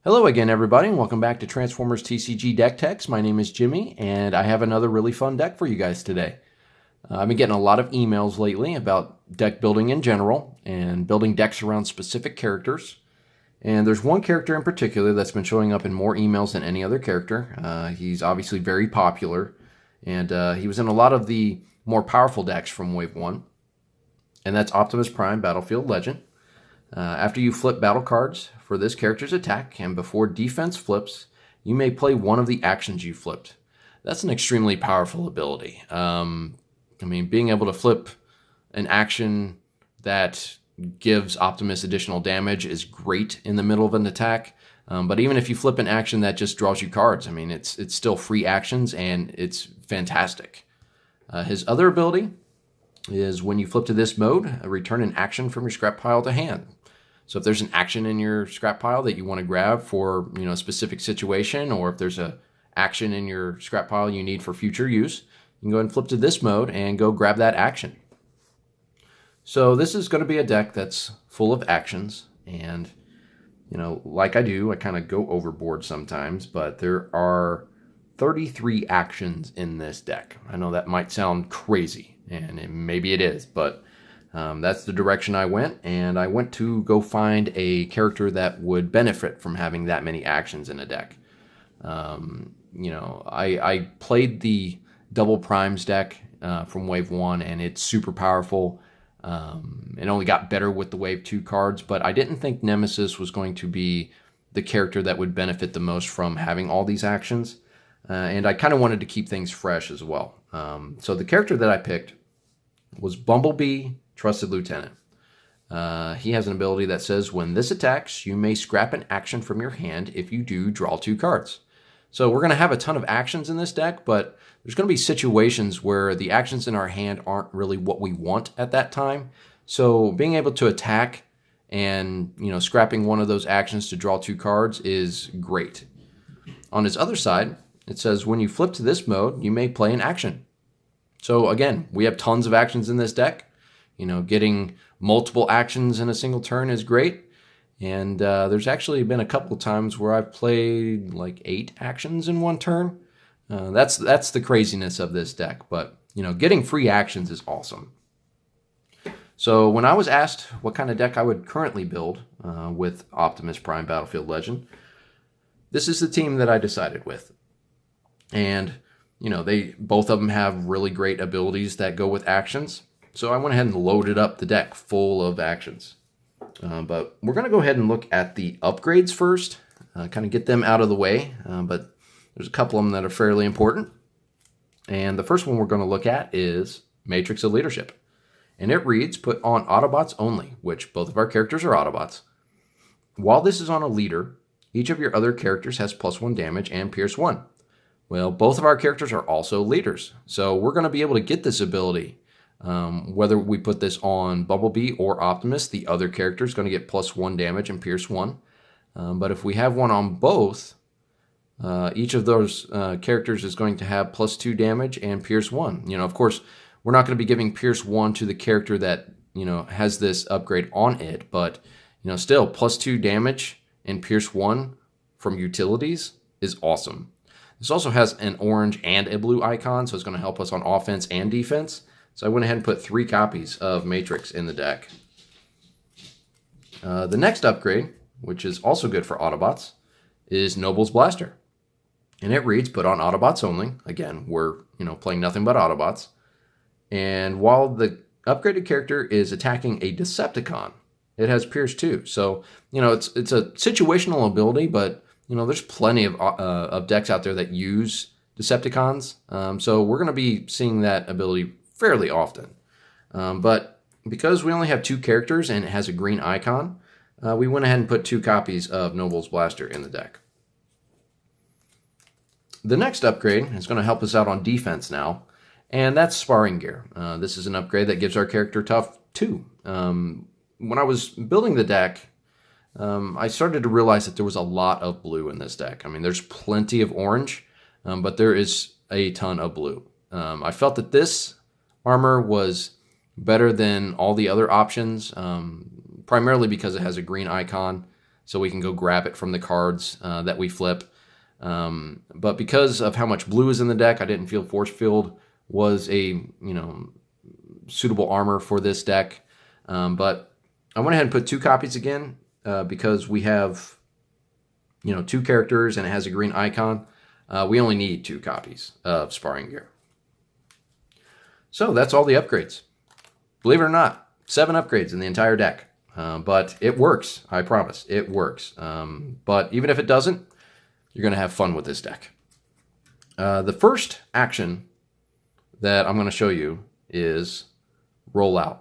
Hello again, everybody, and welcome back to Transformers TCG Deck Techs. My name is Jimmy, and I have another really fun deck for you guys today. I've been getting a lot of emails lately about deck building in general and building decks around specific characters. And there's one character in particular that's been showing up in more emails than any other character. He's obviously very popular, and he was in a lot of the more powerful decks from Wave 1. And that's Optimus Prime, Battlefield Legend. After you flip battle cards for this character's attack, and before defense flips, you may play one of the actions you flipped. That's an extremely powerful ability. Being able to flip an action that gives Optimus additional damage is great in the middle of an attack. But even if you flip an action that just draws you cards, it's still free actions, and it's fantastic. His other ability is when you flip to this mode, return an action from your scrap pile to hand. So if there's an action in your scrap pile that you want to grab for a specific situation, or if there's a action in your scrap pile you need for future use, you can go ahead and flip to this mode and go grab that action. So this is going to be a deck that's full of actions, and like I do, I kind of go overboard sometimes, but there are 33 actions in this deck. I know that might sound crazy, and maybe it is, but that's the direction I went, and I went to go find a character that would benefit from having that many actions in a deck. I played the Double Primes deck from Wave 1, and it's super powerful. It only got better with the Wave 2 cards, but I didn't think Nemesis was going to be the character that would benefit the most from having all these actions. And I kind of wanted to keep things fresh as well. So the character that I picked was Bumblebee, Trusted Lieutenant. He has an ability that says, when this attacks, you may scrap an action from your hand. If you do, draw 2 cards. So we're going to have a ton of actions in this deck, but there's going to be situations where the actions in our hand aren't really what we want at that time. So being able to attack and scrapping one of those actions to draw 2 cards is great. On his other side, it says, when you flip to this mode, you may play an action. So again, we have tons of actions in this deck. Getting multiple actions in a single turn is great. And there's actually been a couple of times where I've played like 8 actions in one turn. That's the craziness of this deck. But, getting free actions is awesome. So when I was asked what kind of deck I would currently build with Optimus Prime Battlefield Legend, this is the team that I decided with. And, they both of them have really great abilities that go with actions. So I went ahead and loaded up the deck full of actions. But we're going to go ahead and look at the upgrades first, kind of get them out of the way. But there's a couple of them that are fairly important. And the first one we're going to look at is Matrix of Leadership. And it reads, put on Autobots only, which both of our characters are Autobots. While this is on a leader, each of your other characters has +1 damage and Pierce 1. Well, both of our characters are also leaders. So we're going to be able to get this ability. Whether we put this on Bumblebee or Optimus, the other character is going to get +1 damage and Pierce 1. But if we have one on both, each of those characters is going to have +2 damage and Pierce 1. Of course, we're not going to be giving Pierce 1 to the character that, has this upgrade on it. But, still, +2 damage and Pierce 1 from utilities is awesome. This also has an orange and a blue icon, so it's going to help us on offense and defense. So I went ahead and put 3 copies of Matrix in the deck. The next upgrade, which is also good for Autobots, is Noble's Blaster. And it reads, put on Autobots only. Again, we're playing nothing but Autobots. And while the upgraded character is attacking a Decepticon, it has Pierce 2. So, it's a situational ability, but, there's plenty of decks out there that use Decepticons. So we're going to be seeing that ability fairly often. But because we only have 2 characters and it has a green icon, we went ahead and put 2 copies of Noble's Blaster in the deck. The next upgrade is going to help us out on defense now, and that's Sparring Gear. This is an upgrade that gives our character Tough 2. When I was building the deck, I started to realize that there was a lot of blue in this deck. There's plenty of orange, but there is a ton of blue. I felt that this armor was better than all the other options, primarily because it has a green icon. so we can go grab it from the cards that we flip. But because of how much blue is in the deck, I didn't feel Force Field was a suitable armor for this deck. But I went ahead and put 2 copies again because we have 2 characters and it has a green icon. We only need 2 copies of Sparring Gear. So that's all the upgrades. Believe it or not, 7 upgrades in the entire deck. But it works, I promise. It works. But even if it doesn't, you're going to have fun with this deck. The first action that I'm going to show you is Rollout.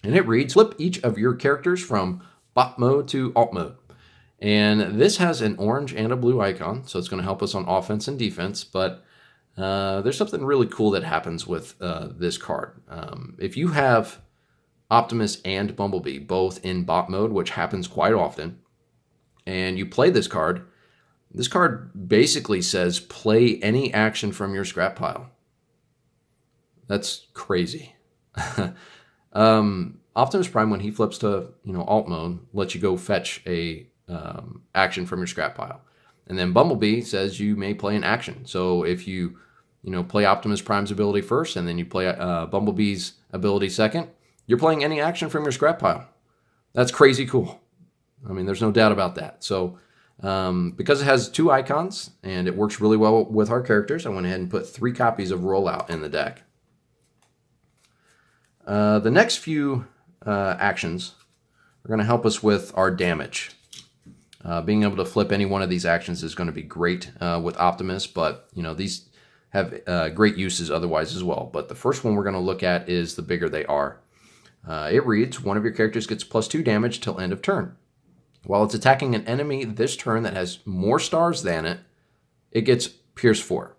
And it reads, flip each of your characters from bot mode to alt mode. And this has an orange and a blue icon, so it's going to help us on offense and defense. But there's something really cool that happens with this card. If you have Optimus and Bumblebee both in bot mode, which happens quite often, and you play this card basically says play any action from your scrap pile. That's crazy. Optimus Prime, when he flips to alt mode, lets you go fetch a action from your scrap pile. And then Bumblebee says you may play an action. So if you play Optimus Prime's ability first and then you play Bumblebee's ability second, you're playing any action from your scrap pile. That's crazy cool. I mean, there's no doubt about that. So because it has 2 icons and it works really well with our characters, I went ahead and put 3 copies of Rollout in the deck. The next few actions are going to help us with our damage. Being able to flip any one of these actions is going to be great with Optimus, but these have great uses otherwise as well. But the first one we're going to look at is the bigger they are. It reads, one of your characters gets +2 damage till end of turn. While it's attacking an enemy this turn that has more stars than it, it gets Pierce 4.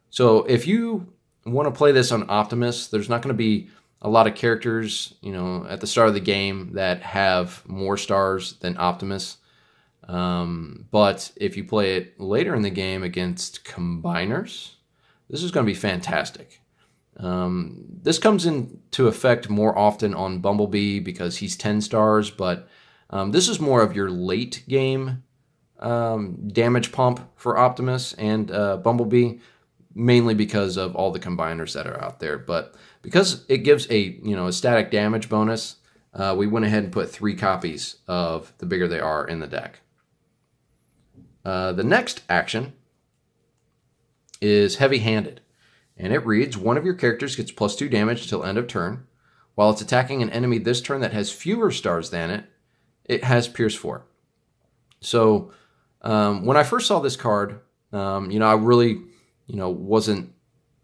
So if you want to play this on Optimus, there's not going to be a lot of characters, at the start of the game that have more stars than Optimus. But if you play it later in the game against combiners, this is going to be fantastic. This comes into effect more often on Bumblebee because he's 10 stars, but this is more of your late game damage pump for Optimus and Bumblebee, mainly because of all the combiners that are out there. But because it gives a static damage bonus, we went ahead and put 3 copies of the bigger they are in the deck. The next action is Heavy-Handed, and it reads, one of your characters gets +2 damage till end of turn. While it's attacking an enemy this turn that has fewer stars than it, it has Pierce 4. So when I first saw this card, I really wasn't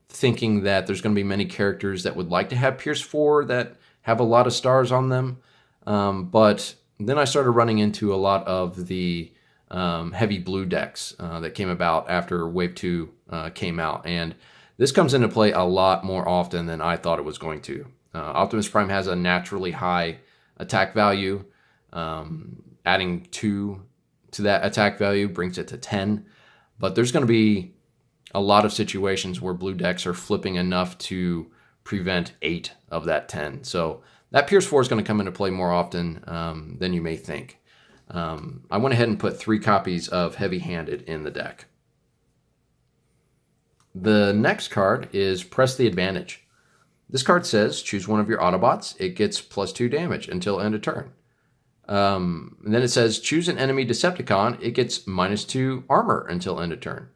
thinking that there's going to be many characters that would like to have Pierce 4 that have a lot of stars on them. But then I started running into a lot of the heavy blue decks that came about after Wave 2 came out. And this comes into play a lot more often than I thought it was going to. Optimus Prime has a naturally high attack value. Adding 2 to that attack value brings it to 10. But there's going to be a lot of situations where blue decks are flipping enough to prevent 8 of that 10. So that Pierce 4 is going to come into play more often than you may think. I went ahead and put 3 copies of Heavy-Handed in the deck. The next card is Press the Advantage. This card says, choose one of your Autobots. It gets +2 damage until end of turn. And then it says, choose an enemy Decepticon. It gets -2 armor until end of turn.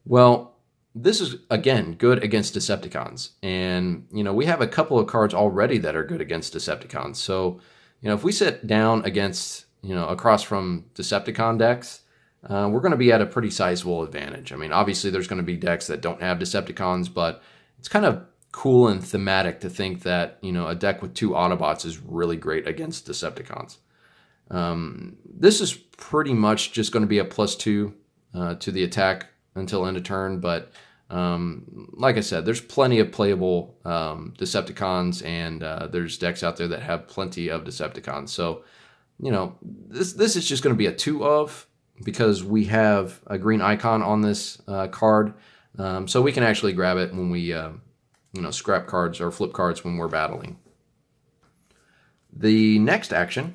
Well, this is, again, good against Decepticons. And, we have a couple of cards already that are good against Decepticons. So, if we sit down against, across from Decepticon decks, we're going to be at a pretty sizable advantage. I mean, obviously there's going to be decks that don't have Decepticons, but it's kind of cool and thematic to think that, a deck with 2 Autobots is really great against Decepticons. This is pretty much just going to be a +2 to the attack until end of turn, but like I said, there's plenty of playable Decepticons, and there's decks out there that have plenty of Decepticons. So, this is just going to be a 2 of, because we have a green icon on this card, so we can actually grab it when we scrap cards or flip cards when we're battling. The next action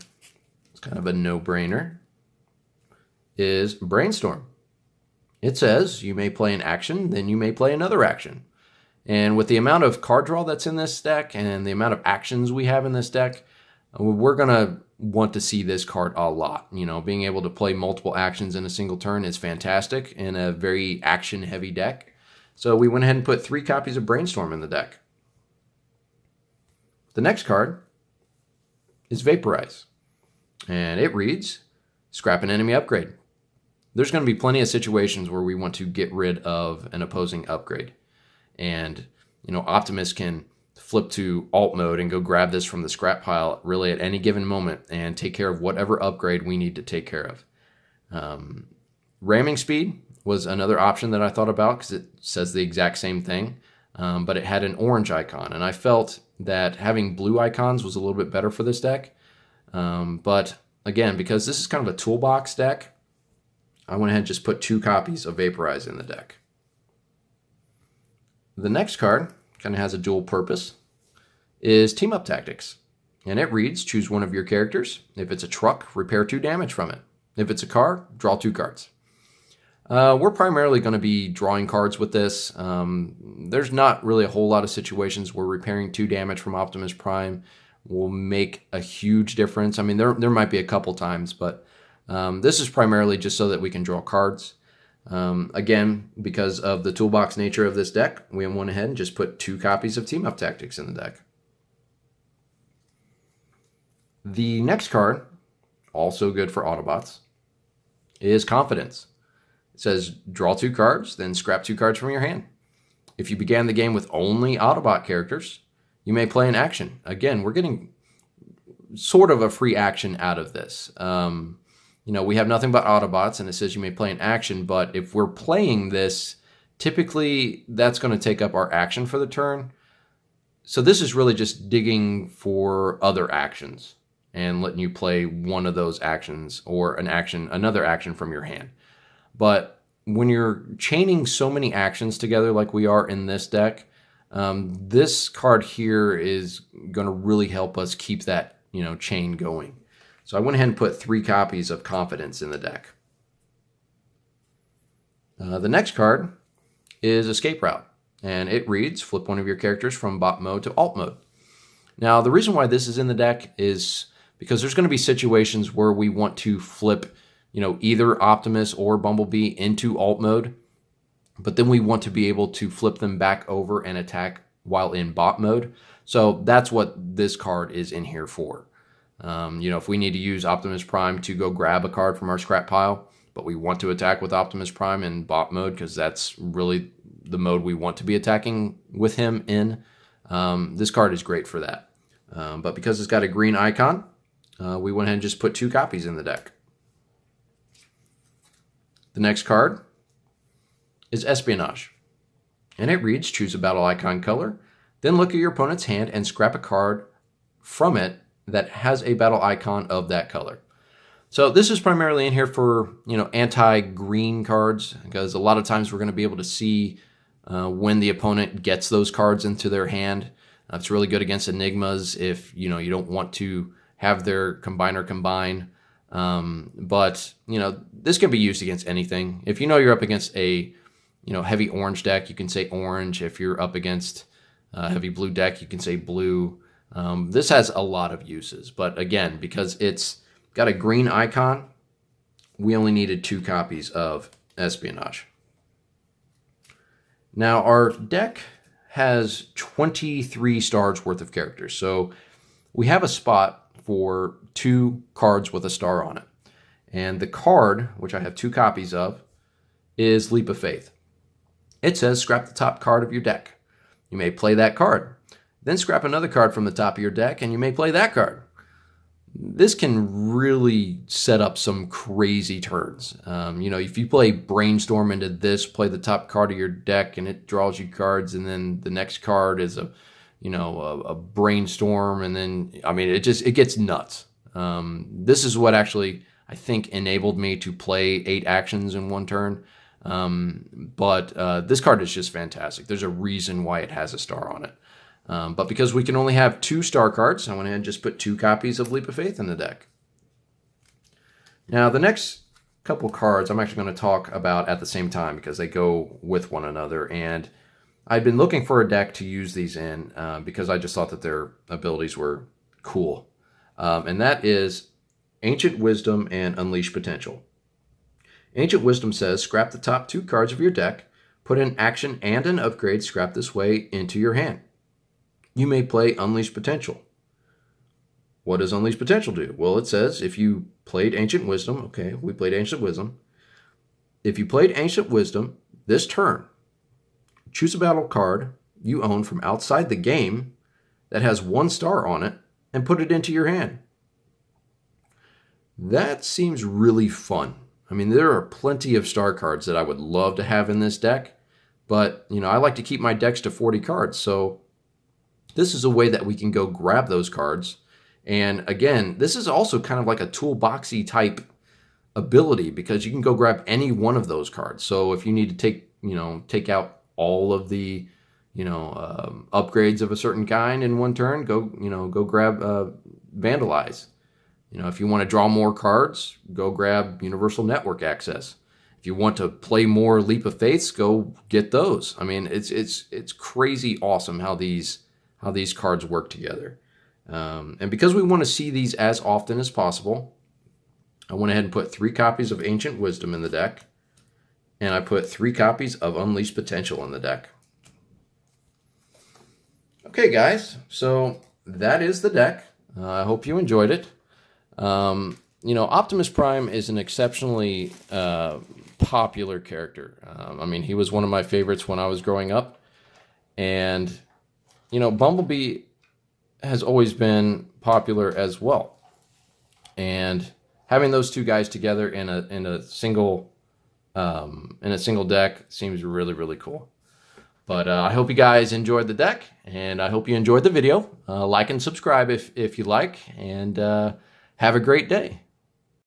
is kind of a no-brainer. is Brainstorm. It says you may play an action, then you may play another action. And with the amount of card draw that's in this deck and the amount of actions we have in this deck, we're going to want to see this card a lot. You know, being able to play multiple actions in a single turn is fantastic in a very action-heavy deck. So we went ahead and put 3 copies of Brainstorm in the deck. The next card is Vaporize. And it reads, scrap an enemy upgrade. There's going to be plenty of situations where we want to get rid of an opposing upgrade. And, you know, Optimus can flip to alt mode and go grab this from the scrap pile really at any given moment and take care of whatever upgrade we need to take care of. Ramming speed was another option that I thought about because it says the exact same thing, but it had an orange icon. And I felt that having blue icons was a little bit better for this deck. But again, because this is kind of a toolbox deck, I went ahead and just put 2 copies of Vaporize in the deck. The next card kind of has a dual purpose, is Team Up Tactics. And it reads, choose one of your characters. If it's a truck, repair 2 damage from it. If it's a car, draw 2 cards. We're primarily going to be drawing cards with this. There's not really a whole lot of situations where repairing 2 damage from Optimus Prime will make a huge difference. I mean, there might be a couple times, but this is primarily just so that we can draw cards. Again, because of the toolbox nature of this deck, we went ahead and just put 2 copies of Team Up Tactics in the deck. The next card, also good for Autobots, is Confidence. It says draw 2 cards, then scrap 2 cards from your hand. If you began the game with only Autobot characters, you may play an action. Again, we're getting sort of a free action out of this. You know, we have nothing but Autobots, and it says you may play an action, but if we're playing this, typically that's going to take up our action for the turn. So this is really just digging for other actions and letting you play one of those actions or another action from your hand. But when you're chaining so many actions together like we are in this deck, this card here is going to really help us keep that, you know, chain going. So I went ahead and put 3 copies of Confidence in the deck. The next card is Escape Route, and it reads, flip one of your characters from bot mode to alt mode. Now, the reason why this is in the deck is because there's going to be situations where we want to flip, you know, either Optimus or Bumblebee into alt mode, but then we want to be able to flip them back over and attack while in bot mode. So that's what this card is in here for. You know, if we need to use Optimus Prime to go grab a card from our scrap pile, but we want to attack with Optimus Prime in bot mode because that's really the mode we want to be attacking with him in, this card is great for that. But because it's got a green icon, we went ahead and just put 2 copies in the deck. The next card is Espionage, and it reads, choose a battle icon color, then look at your opponent's hand and scrap a card from it that has a battle icon of that color. So this is primarily in here for, you know, anti-green cards, because a lot of times we're going to be able to see when the opponent gets those cards into their hand. It's really good against Enigmas if, you know, you don't want to have their combiner combine. But, you know, this can be used against anything. If you know you're up against a, you know, heavy orange deck, you can say orange. If you're up against a heavy blue deck, you can say blue. This has a lot of uses, but again, because it's got a green icon, we only needed 2 copies of Espionage. Now, our deck has 23 stars worth of characters, so we have a spot for 2 cards with a star on it. And the card, which I have 2 copies of, is Leap of Faith. It says scrap the top card of your deck. You may play that card. Then scrap another card from the top of your deck, and you may play that card. This can really set up some crazy turns. You know, if you play Brainstorm into this, play the top card of your deck, and it draws you cards, and then the next card is a Brainstorm, and then, I mean, it gets nuts. This is what actually, I think, enabled me to play 8 actions in one turn. But this card is just fantastic. There's a reason why it has a star on it. But because we can only have 2 star cards, I went ahead and just put 2 copies of Leap of Faith in the deck. Now, the next couple cards I'm actually going to talk about at the same time because they go with one another. And I'd been looking for a deck to use these in because I just thought that their abilities were cool. And that is Ancient Wisdom and Unleash Potential. Ancient Wisdom says, scrap the top 2 cards of your deck, put an action and an upgrade scrapped this way into your hand. You may play Unleash Potential. What does Unleash Potential do? Well, it says if you played Ancient Wisdom, okay, we played Ancient Wisdom. If you played Ancient Wisdom this turn, choose a battle card you own from outside the game that has 1 star on it and put it into your hand. That seems really fun. I mean, there are plenty of star cards that I would love to have in this deck, but, you know, I like to keep my decks to 40 cards, so this is a way that we can go grab those cards. And again, this is also kind of like a toolboxy type ability because you can go grab any one of those cards. So if you need to take out all of the, upgrades of a certain kind in one turn, go grab Vandalize. If you want to draw more cards, go grab Universal Network Access. If you want to play more Leap of Faiths, go get those. I mean, it's crazy awesome how these cards work together. And because we want to see these as often as possible, I went ahead and put 3 copies of Ancient Wisdom in the deck, and I put 3 copies of Unleashed Potential in the deck. Okay, guys, so that is the deck. I hope you enjoyed it. Optimus Prime is an exceptionally popular character. He was one of my favorites when I was growing up. And, Bumblebee has always been popular as well. And having those 2 guys together in a single deck seems really, really cool. But I hope you guys enjoyed the deck, and I hope you enjoyed the video. Like and subscribe if you like, and have a great day.